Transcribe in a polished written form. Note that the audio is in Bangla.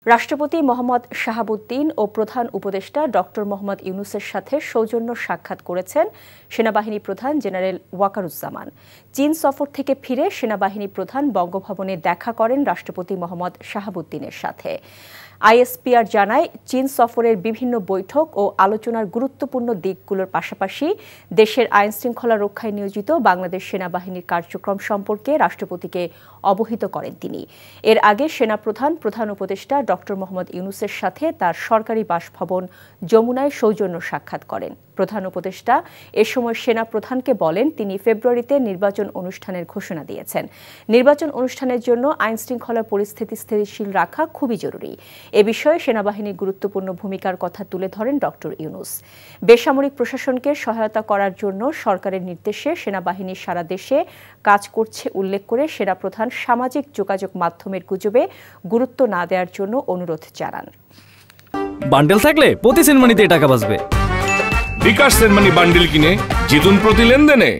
রাষ্ট্রপতি মোহাম্মদ শাহাবুদ্দিন ও প্রধান উপদেষ্টা ডক্টর মোহাম্মদ ইউনূসের সাথে সৌজন্য সাক্ষাৎ করেছেন সেনাবাহিনী প্রধান জেনারেল ওয়াকারুজ্জামান। চীন সফর থেকে ফিরে সেনাবাহিনী প্রধান বঙ্গভবনে দেখা করেন রাষ্ট্রপতি মোহাম্মদ শাহাবুদ্দিনের সাথে। আইএসপিআর জানায়, চীন সফরের বিভিন্ন বৈঠক ও আলোচনার গুরুত্বপূর্ণ দিকগুলোর পাশাপাশি দেশের আইনশৃঙ্খলা রক্ষায় নিয়োজিত বাংলাদেশ সেনাবাহিনীর কার্যক্রম সম্পর্কে রাষ্ট্রপতিকে অবহিত করেন তিনি। এর আগে সেনাপ্রধান প্রধান উপদেষ্টা ডক্টর মোহাম্মদ ইউনূসের সাথে তার সরকারি বাসভবন যমুনায় সৌজন্য সাক্ষাৎ করেন। প্রধান উপদেষ্টা এ সময় সেনাপ্রধানকে বলেন, তিনি ফেব্রুয়ারিতে নির্বাচন অনুষ্ঠানের ঘোষণা দিয়েছেন। নির্বাচন অনুষ্ঠানের জন্য আইনশৃঙ্খলা পরিস্থিতি স্থিতিশীল রাখা খুবই জরুরি। এ বিষয়ে সেনাবাহিনীর গুরুত্বপূর্ণ ভূমিকার কথা তুলে ধরেন ডক্টর ইউনূস। বেসামরিক প্রশাসনকে সহায়তা করার জন্য সরকারের নির্দেশে সেনাবাহিনী সারা দেশে কাজ করছে উল্লেখ করে সেনাপ্রধান সামাজিক যোগাযোগ মাধ্যমের গুজবে গুরুত্ব না দেওয়ার জন্য অনুরোধ জানান। বান্ডেল থাকলে প্রতি সেনমানিতে টাকা বাঁচবে। বিকাশ সেনমানি বান্ডেল কিনে জিতুন প্রতি লেনদেনে।